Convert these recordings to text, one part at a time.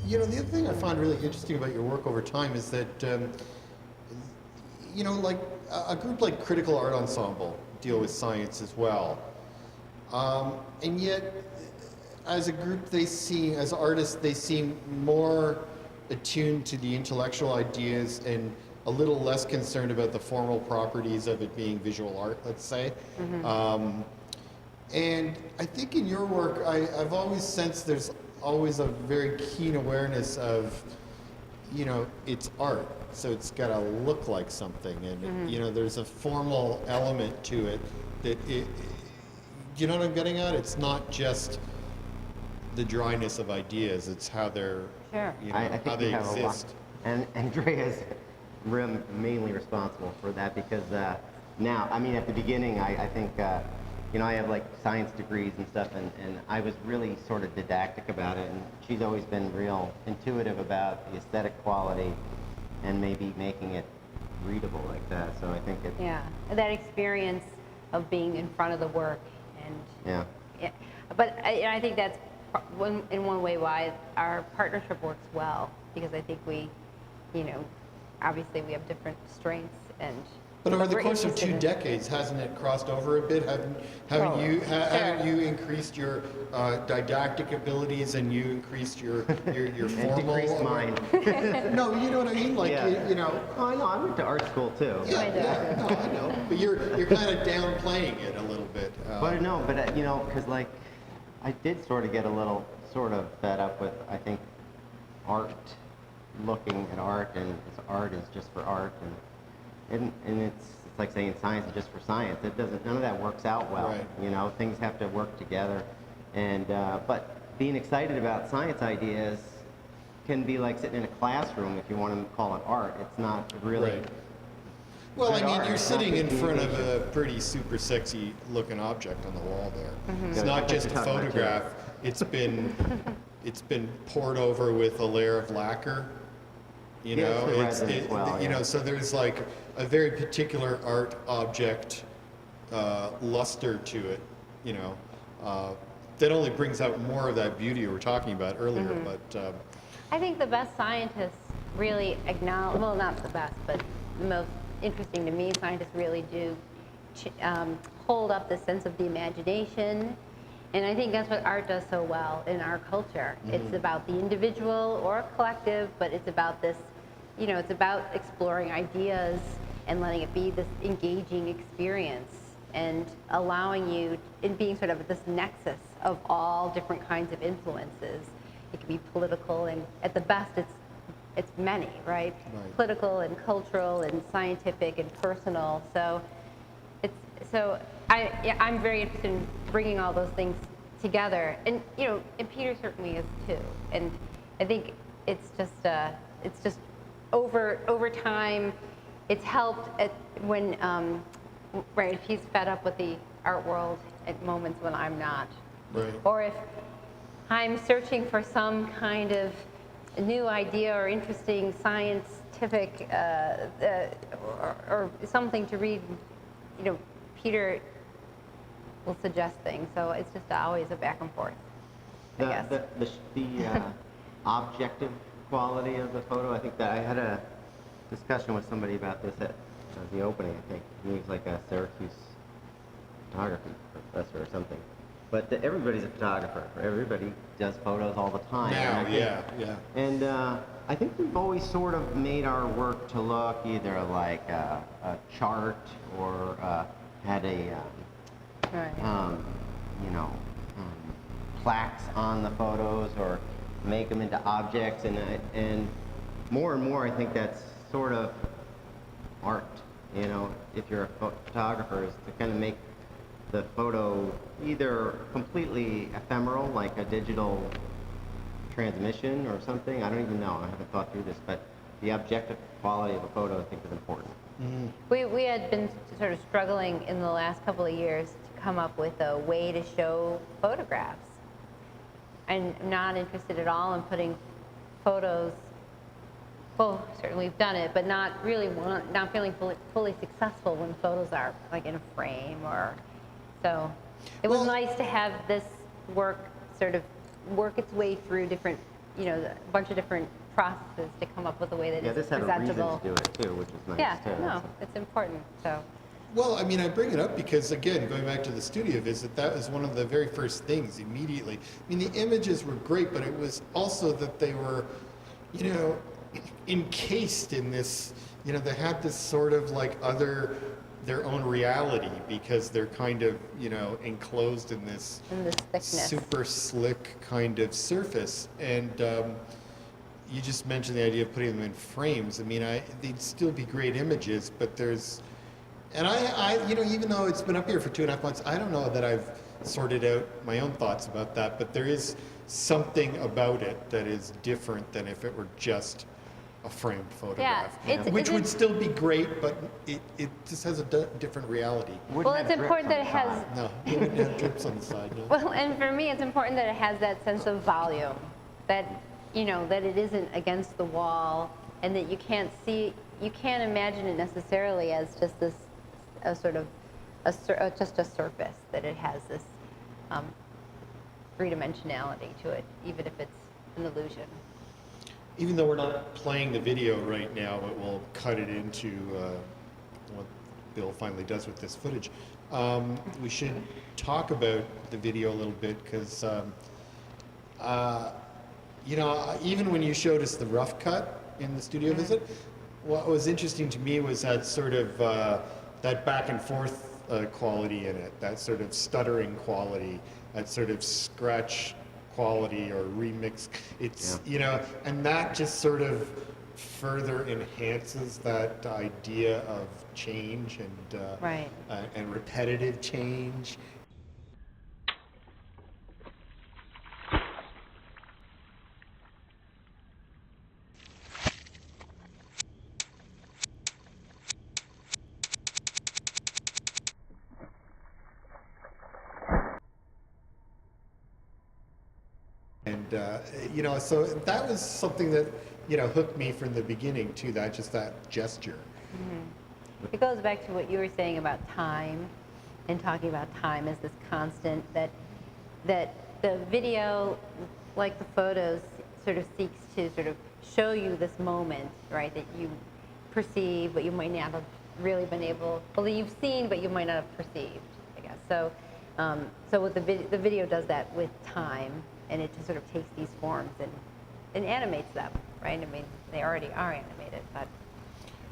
You know, the other thing I find really interesting about your work over time is that, you know, like a group like Critical Art Ensemble deal with science as well. And yet, as a group, as artists, they seem more attuned to the intellectual ideas and a little less concerned about the formal properties of it being visual art, let's say. Mm-hmm. And I think in your work, I've always sensed there's always a very keen awareness of, you know, it's art, so it's got to look like something, and mm-hmm. you know, there's a formal element to it that you know what I'm getting at? It's not just the dryness of ideas; it's how they're, sure. You know, I think how they have exist. And Andrea is mainly responsible for that because now, I mean, at the beginning, I think. You know, I have like science degrees and stuff, and I was really sort of didactic about it, and she's always been real intuitive about the aesthetic quality and maybe making it readable like that. So I think it... Yeah, that experience of being in front of the work, and yeah. But I think that's in one way why our partnership works well, because I think we, you know, obviously we have different strengths and... But over the course of 2 decades, hasn't it crossed over a bit? Haven't you increased your didactic abilities, and you increased your formal? And decreased mine. No, you know what I mean. Like yeah. you know. Oh, I know. I went to art school too. Yeah, no, I know. But you're kind of downplaying it a little bit. But no, but you know, because like I did sort of get a little sort of fed up with, I think, art, looking at art, and art is just for art, and it's like saying science is just for science. It doesn't. None of that works out well. Right. You know, things have to work together. And but being excited about science ideas can be like sitting in a classroom if you want to call it art. It's not really. Right. Well, I mean, art. you're sitting in front of a pretty super sexy looking object on the wall there. Mm-hmm. It's not just a photograph. It's been poured over with a layer of lacquer. You know, you know, so there's like a very particular art object luster to it, you know, that only brings out more of that beauty we were talking about earlier. Mm-hmm. But I think the best scientists really acknowledge, well, not the best, but the most interesting to me, scientists really do hold up the sense of the imagination. And I think that's what art does so well in our culture. Mm-hmm. It's about the individual or collective, but it's about this, you know, it's about exploring ideas and letting it be this engaging experience and allowing you, in being sort of this nexus of all different kinds of influences. It can be political, and at the best it's many, right? Political and cultural and scientific and personal. So I'm very interested in bringing all those things together, and you know, and Peter certainly is too. And I think it's just over time, it's helped when right, if he's fed up with the art world at moments when I'm not, right. Or if I'm searching for some kind of new idea or interesting scientific or something to read, you know, Peter will suggest things. So it's just always a back and forth, I guess. The objective quality of the photo, I think that I had a discussion with somebody about this at the opening, I think. He was like a Syracuse photography professor or something. But everybody's a photographer. Everybody does photos all the time. Now, yeah. And I think we've always sort of made our work to look either like a chart or had a, you know, plaques on the photos or make them into objects. And more, I think that's sort of art. You know, if you're a photographer, is to kind of make the photo either completely ephemeral, like a digital transmission or something. I don't even know. I haven't thought through this, but the objective quality of a photo, I think, is important. We had been sort of struggling in the last couple of years to come up with a way to show photographs. I'm not interested at all in putting photos, well, certainly we've done it, but not feeling fully successful when photos are like in a frame or, so it was nice to have this work sort of work its way through different, a bunch of different processes to come up with a way that is presentable. Yeah, this had a reason to do it too, which is nice too. Yeah, no, it's important, so. Well, I mean, I bring it up because, again, going back to the studio visit, that was one of the very first things immediately. I mean, the images were great, but it was also that they were, encased in this, they had this sort of like their own reality because they're kind of, enclosed in this thickness. super slick kind of surface. And you just mentioned the idea of putting them in frames. I mean, they'd still be great images, but there's, and I even though it's been up here for 2.5 months, I don't know that I've sorted out my own thoughts about that, but there is something about it that is different than if it were just a framed photograph, which would still be great, but it just has a different reality. Well, it's important that it has. No, you wouldn't have drips on the side. No. Well, and for me, it's important that it has that sense of volume, that that it isn't against the wall, and that you can't imagine it necessarily as just this, just a surface. That it has this three-dimensionality to it, even if it's an illusion. Even though we're not playing the video right now, but we'll cut it into what Bill finally does with this footage. We should talk about the video a little bit because, even when you showed us the rough cut in the studio visit, what was interesting to me was that sort of that back and forth quality in it, that sort of stuttering quality, that sort of scratch quality or remix. It's and that just sort of further enhances that idea of change and repetitive change. And so that was something that hooked me from the beginning to that, just that gesture. Mm-hmm. It goes back to what you were saying about time, and talking about time as this constant, that the video, like the photos, sort of seeks to sort of show you this moment, right, that you perceive, but you might not have really been able, well, you've seen, but you might not have perceived, I guess. So, so what the video does that with time, and it just sort of takes these forms and animates them, right? I mean, they already are animated, but.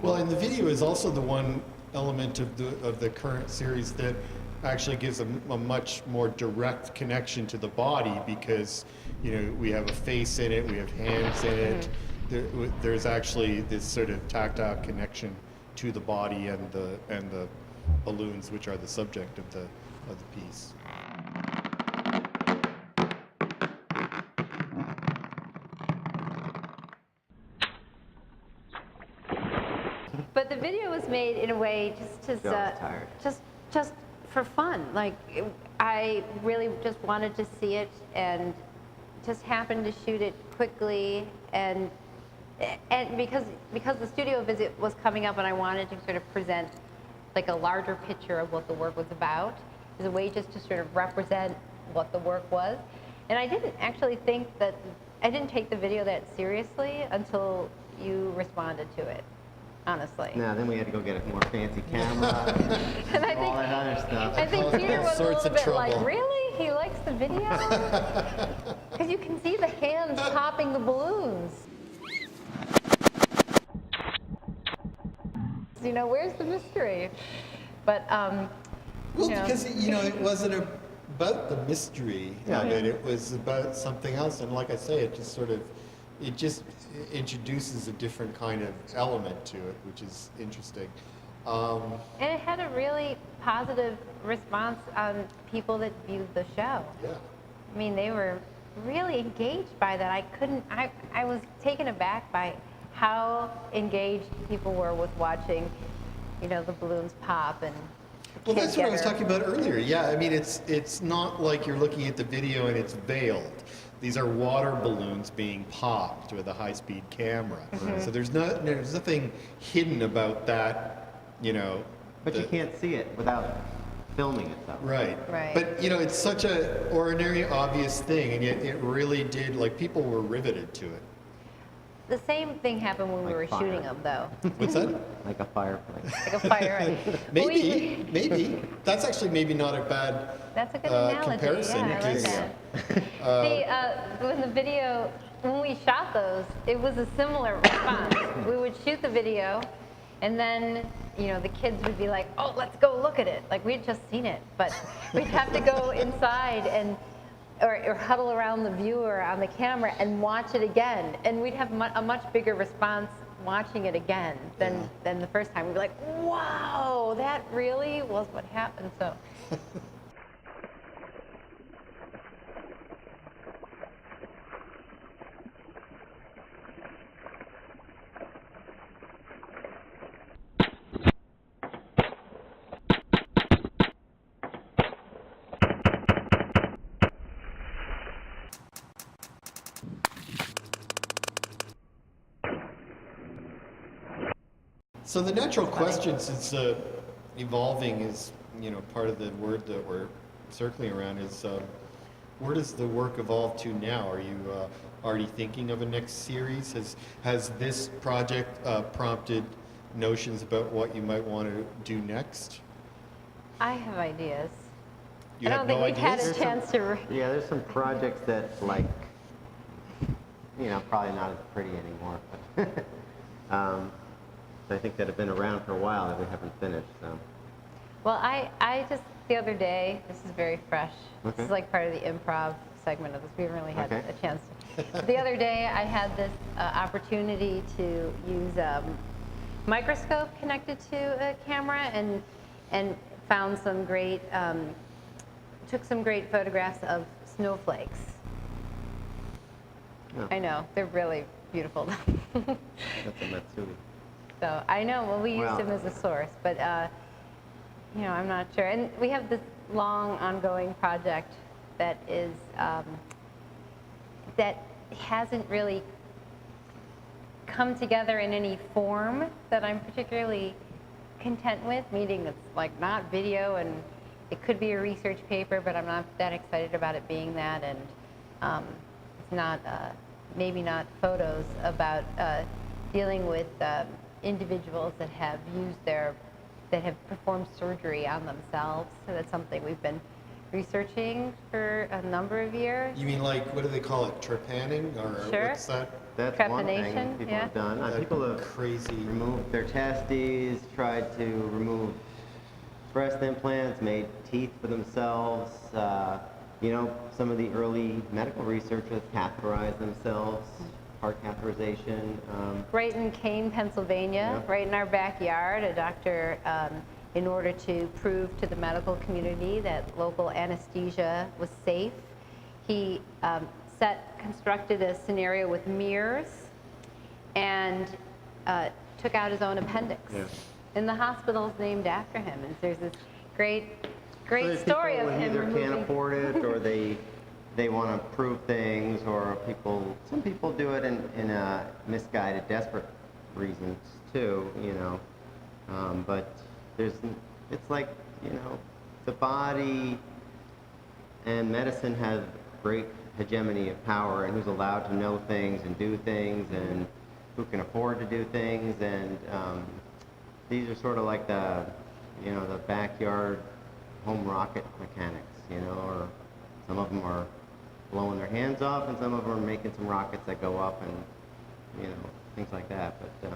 Well, and the video is also the one element of the current series that actually gives a much more direct connection to the body, because we have a face in it, we have hands in it. There's actually this sort of tactile connection to the body and the balloons, which are the subject of the piece. But the video was made in a way just for fun. Like, I really just wanted to see it, and just happened to shoot it quickly, and because the studio visit was coming up, and I wanted to sort of present like a larger picture of what the work was about, as a way just to sort of represent what the work was. And I didn't actually think that, I didn't take the video that seriously until you responded to it, honestly. No, then we had to go get a more fancy camera and all that other stuff. I think Peter was a little bit trouble. like, really? He likes the video? Because you can see the hands popping the balloons. Where's the mystery? But, well, because, it wasn't about the mystery of it. It was about something else. And like I say, it just introduces a different kind of element to it, which is interesting. And it had a really positive response on people that viewed the show. Yeah. I mean, they were really engaged by that. I was taken aback by how engaged people were with watching, you know, the balloons pop and Well, that's what I was together. talking about earlier. Yeah, I mean, it's not like you're looking at the video and it's veiled. These are water balloons being popped with a high-speed camera. So there's nothing hidden about that, you know. But you can't see it without filming it, though. Right. Right. But, you know, it's such a ordinary, obvious thing, and yet it really did, like, people were riveted to it. The same thing happened when we Like were fire. shooting them, though. What's that? Like a fireplace. Like a fire. Maybe. That's actually maybe not a bad That's a good analogy. comparison. Yeah, I like that. When the video, when we shot those, it was a similar response. We would shoot the video, and then, you know, the kids would be like, "Oh, let's go look at it." Like we'd just seen it, but we'd have to go inside and or huddle around the viewer on the camera and watch it again, and we'd have a much bigger response watching it again than the first time. We'd be like, "Wow, that really was what happened." So. So the natural question, since evolving is, you know, part of the word that we're circling around, is where does the work evolve to now? Are you already thinking of a next series? Has this project prompted notions about what you might want to do next? I have ideas. You I have don't no think we've had ideas? a chance to. Yeah, there's some projects that, like, you know, probably not as pretty anymore. But I think that have been around for a while that we haven't finished. So. Well, I just the other day. This is very fresh. Okay. This is like part of the improv segment of this. We haven't really had Okay. a chance. The other day, I had this opportunity to use a microscope connected to a camera and found some great. Took some great photographs of snowflakes. Oh, I know they're really beautiful. that's a Matsui. So I know, well, we used Wow. him as a source, but you know, I'm not sure. And we have this long ongoing project that is that hasn't really come together in any form that I'm particularly content with, meaning it's like not video, and it could be a research paper, but I'm not that excited about it being that, and it's not maybe not photos about dealing with individuals that have performed surgery on themselves. So that's something we've been researching for a number of years. You mean like, what do they call it, trepanning, or Sure. what's that? That's one thing Trepanation, people yeah. have done. That People have crazy. removed their testes, tried to remove breast implants, made teeth for themselves. You know, some of the early medical researchers catheterized themselves, heart catheterization. Right in Kane, Pennsylvania, Yeah. right in our backyard, a doctor, in order to prove to the medical community that local anesthesia was safe, he constructed a scenario with mirrors and took out his own appendix. Yeah. And the hospital's named after him. And there's this great So there's story of people who him either removing. can't afford it, or they want to prove things, or some people do it in a misguided, desperate reasons too, you know. But it's like, you know, the body and medicine have great hegemony of power, and who's allowed to know things and do things, and who can afford to do things, and these are sort of like the backyard home rocket mechanics, you know, or some of them are blowing their hands off, and some of them are making some rockets that go up, and, you know, things like that. But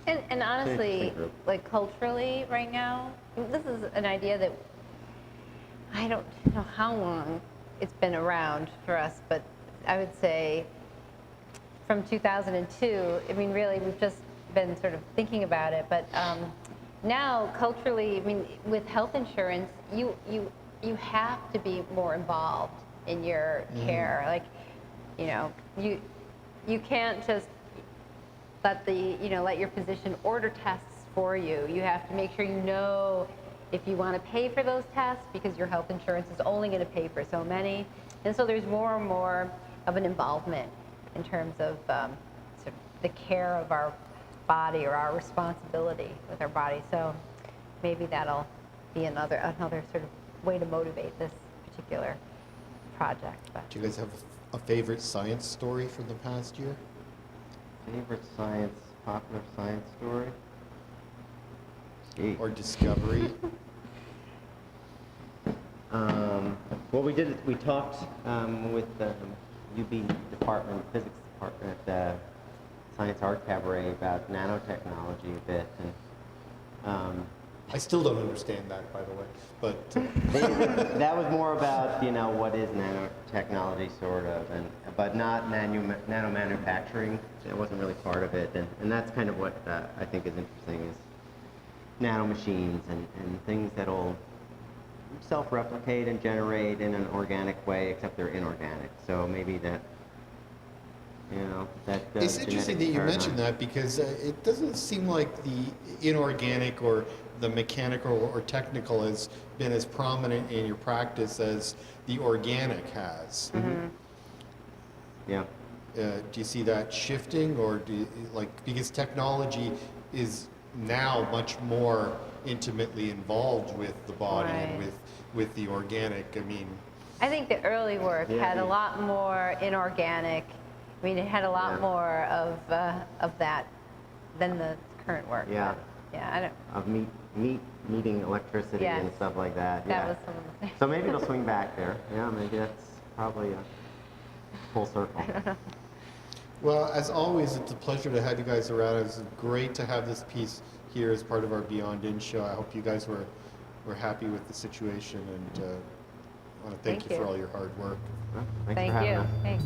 And honestly, interesting group. like culturally right now, this is an idea that I don't know how long it's been around for us, but I would say from 2002, I mean, really, we've just been sort of thinking about it, but now culturally, I mean, with health insurance, you have to be more involved in your care. Like, you know, you can't just let your physician order tests for you. You have to make sure you know if you want to pay for those tests, because your health insurance is only going to pay for so many. And so there's more and more of an involvement in terms of sort of the care of our body, or our responsibility with our body. So maybe that'll be another sort of way to motivate this particular project. But Do you guys have a favorite science story from the past year? Favorite popular science story? Gee. Or discovery? Well, we talked with the UB department, physics department at the Science Art Cabaret about nanotechnology a bit, and I still don't understand that, by the way, but that was more about, what is nanotechnology, sort of, but not nano manufacturing. It wasn't really part of it, and that's kind of what I think is interesting, is nano machines and things that'll self-replicate and generate in an organic way, except they're inorganic. So maybe that, it's interesting that you mentioned that, because it doesn't seem like the inorganic or the mechanical or technical has been as prominent in your practice as the organic has. mm-hmm. Yeah. Do you see that shifting, or because technology is now much more intimately involved with the body and Right. with the organic? I mean, I think the early work had a lot more inorganic. I mean, it had a lot more of that than the current work. Yeah. But, yeah, I don't. Of meeting electricity Yes. and stuff like that. That Yeah. was some of the things. So maybe it'll swing back there. Yeah, maybe that's probably a full circle. well, as always, it's a pleasure to have you guys around. It was great to have this piece here as part of our Beyond In show. I hope you guys were happy with the situation, and I want to thank you for all your hard work. Well, thanks Thank for having you. us. Thanks.